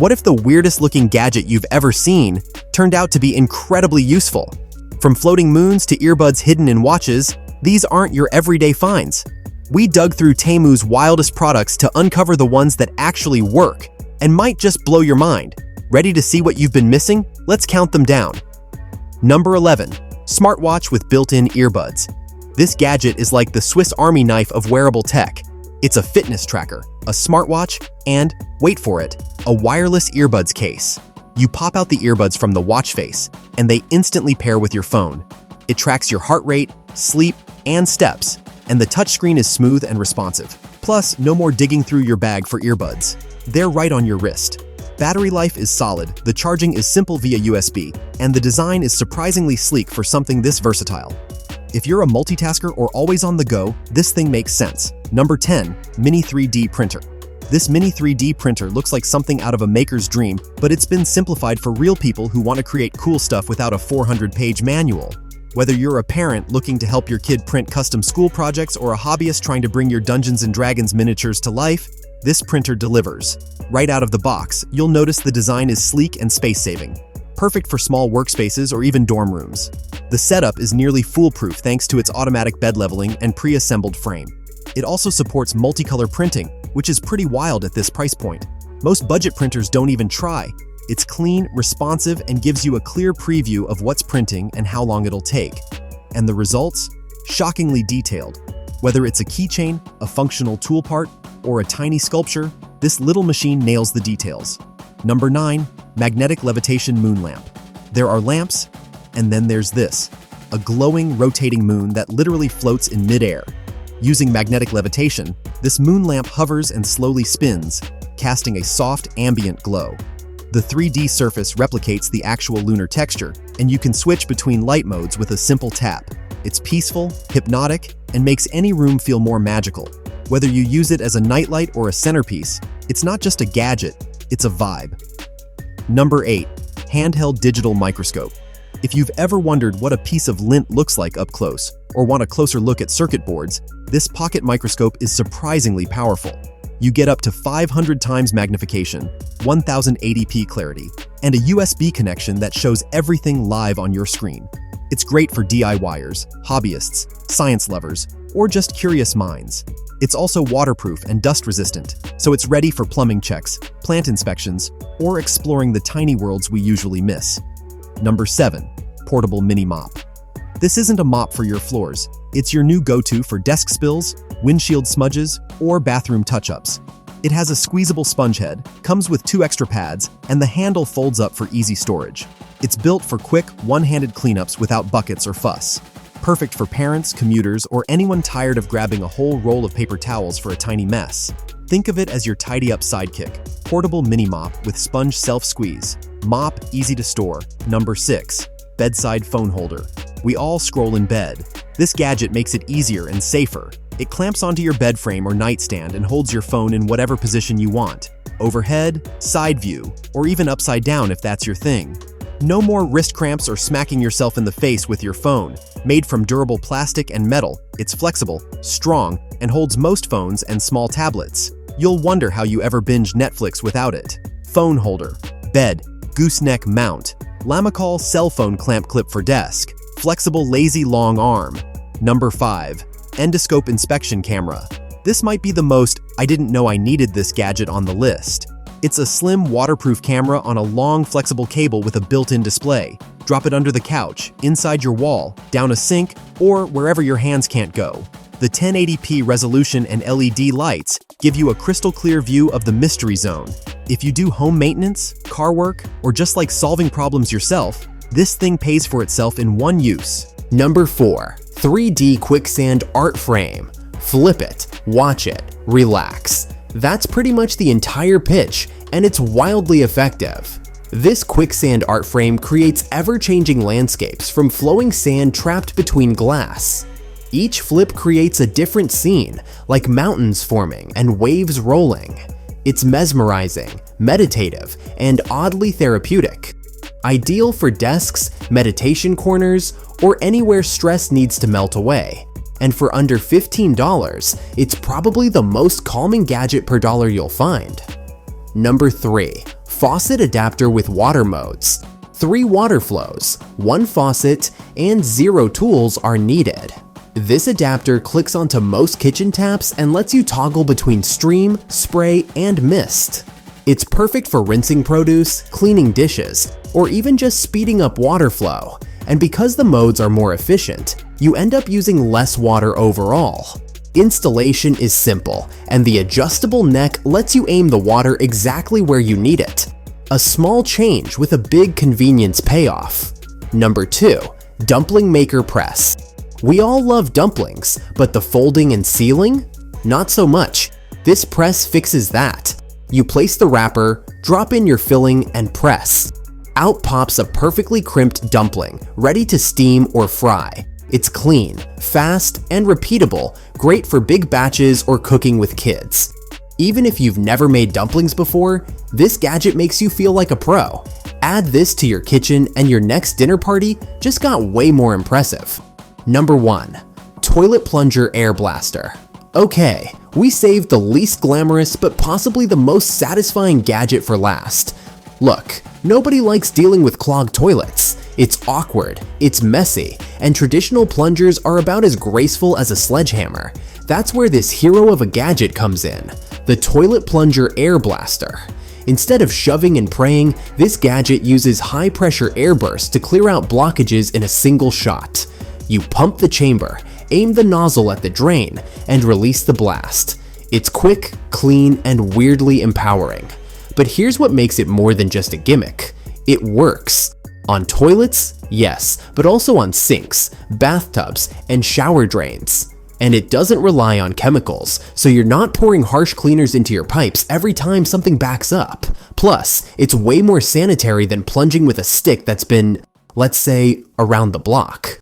What if the weirdest looking gadget you've ever seen turned out to be incredibly useful? From floating moons to earbuds hidden in watches, these aren't your everyday finds. We dug through Temu's wildest products to uncover the ones that actually work and might just blow your mind. Ready to see what you've been missing? Let's count them down. Number 11. Smartwatch with built-in earbuds. This gadget is like the Swiss Army knife of wearable tech. It's a fitness tracker, a smartwatch, and, wait for it, a wireless earbuds case. You pop out the earbuds from the watch face, and they instantly pair with your phone. It tracks your heart rate, sleep, and steps, and the touchscreen is smooth and responsive. Plus, no more digging through your bag for earbuds. They're right on your wrist. Battery life is solid, the charging is simple via USB, and the design is surprisingly sleek for something this versatile. If you're a multitasker or always on the go, this thing makes sense. Number 10. Mini 3D Printer. This Mini 3D printer looks like something out of a maker's dream, but it's been simplified for real people who want to create cool stuff without a 400-page manual. Whether you're a parent looking to help your kid print custom school projects or a hobbyist trying to bring your Dungeons & Dragons miniatures to life, this printer delivers. Right out of the box, you'll notice the design is sleek and space-saving. Perfect for small workspaces or even dorm rooms. The setup is nearly foolproof thanks to its automatic bed leveling and pre-assembled frame. It also supports multicolor printing, which is pretty wild at this price point. Most budget printers don't even try. It's clean, responsive, and gives you a clear preview of what's printing and how long it'll take. And the results? Shockingly detailed. Whether it's a keychain, a functional tool part, or a tiny sculpture, this little machine nails the details. Number 9. Magnetic Levitation Moon Lamp. There are lamps, and then there's this, a glowing, rotating moon that literally floats in midair. Using magnetic levitation, this moon lamp hovers and slowly spins, casting a soft, ambient glow. The 3D surface replicates the actual lunar texture, and you can switch between light modes with a simple tap. It's peaceful, hypnotic, and makes any room feel more magical. Whether you use it as a nightlight or a centerpiece, it's not just a gadget, it's a vibe. Number 8. Handheld Digital Microscope. If you've ever wondered what a piece of lint looks like up close, or want a closer look at circuit boards, this pocket microscope is surprisingly powerful. You get up to 500 times magnification, 1080p clarity, and a USB connection that shows everything live on your screen. It's great for DIYers, hobbyists, science lovers, or just curious minds. It's also waterproof and dust-resistant, so it's ready for plumbing checks, plant inspections, or exploring the tiny worlds we usually miss. Number 7. Portable Mini Mop. This isn't a mop for your floors. It's your new go-to for desk spills, windshield smudges, or bathroom touch-ups. It has a squeezable sponge head, comes with 2 extra pads, and the handle folds up for easy storage. It's built for quick, one-handed cleanups without buckets or fuss. Perfect for parents, commuters, or anyone tired of grabbing a whole roll of paper towels for a tiny mess. Think of it as your tidy-up sidekick. Portable Mini Mop with sponge self-squeeze. Mop, easy to store. Number 6. Bedside Phone Holder. We all scroll in bed. This gadget makes it easier and safer. It clamps onto your bed frame or nightstand and holds your phone in whatever position you want. Overhead, side view, or even upside down if that's your thing. No more wrist cramps or smacking yourself in the face with your phone. Made from durable plastic and metal, it's flexible, strong, and holds most phones and small tablets. You'll wonder how you ever binge Netflix without it. Phone holder, bed, gooseneck mount, Lamicall cell phone clamp clip for desk, flexible lazy long arm. Number 5. Endoscope inspection camera. This might be the most I didn't know I needed this gadget on the list. It's a slim waterproof camera on a long flexible cable with a built-in display. Drop it under the couch, inside your wall, down a sink, or wherever your hands can't go. The 1080p resolution and LED lights give you a crystal clear view of the mystery zone. If you do home maintenance, car work, or just like solving problems yourself, this thing pays for itself in one use. Number 4. 3D Quicksand Art Frame. Flip it, watch it, relax. That's pretty much the entire pitch, and it's wildly effective. This Quicksand Art Frame creates ever-changing landscapes from flowing sand trapped between glass. Each flip creates a different scene, like mountains forming and waves rolling. It's mesmerizing, meditative, and oddly therapeutic. Ideal for desks, meditation corners, or anywhere stress needs to melt away. And for under $15, it's probably the most calming gadget per dollar you'll find. Number 3. faucet adapter with water modes. 3 water flows, 1 faucet, and 0 tools are needed. This adapter clicks onto most kitchen taps and lets you toggle between stream, spray, and mist. It's perfect for rinsing produce, cleaning dishes, or even just speeding up water flow. And because the modes are more efficient, you end up using less water overall. Installation is simple, and the adjustable neck lets you aim the water exactly where you need it. A small change with a big convenience payoff. Number 2. Dumpling Maker Press. We all love dumplings, but the folding and sealing? Not so much. This press fixes that. You place the wrapper, drop in your filling, and press. Out pops a perfectly crimped dumpling, ready to steam or fry. It's clean, fast, and repeatable, great for big batches or cooking with kids. Even if you've never made dumplings before, this gadget makes you feel like a pro. Add this to your kitchen and your next dinner party just got way more impressive. Number 1. Toilet Plunger Air Blaster. Okay, we saved the least glamorous but possibly the most satisfying gadget for last. Look, nobody likes dealing with clogged toilets. It's awkward, it's messy, and traditional plungers are about as graceful as a sledgehammer. That's where this hero of a gadget comes in, the Toilet Plunger Air Blaster. Instead of shoving and praying, this gadget uses high-pressure air bursts to clear out blockages in a single shot. You pump the chamber, aim the nozzle at the drain, and release the blast. It's quick, clean, and weirdly empowering. But here's what makes it more than just a gimmick. It works. On toilets? Yes, but also on sinks, bathtubs, and shower drains. And it doesn't rely on chemicals, so you're not pouring harsh cleaners into your pipes every time something backs up. Plus, it's way more sanitary than plunging with a stick that's been, let's say, around the block.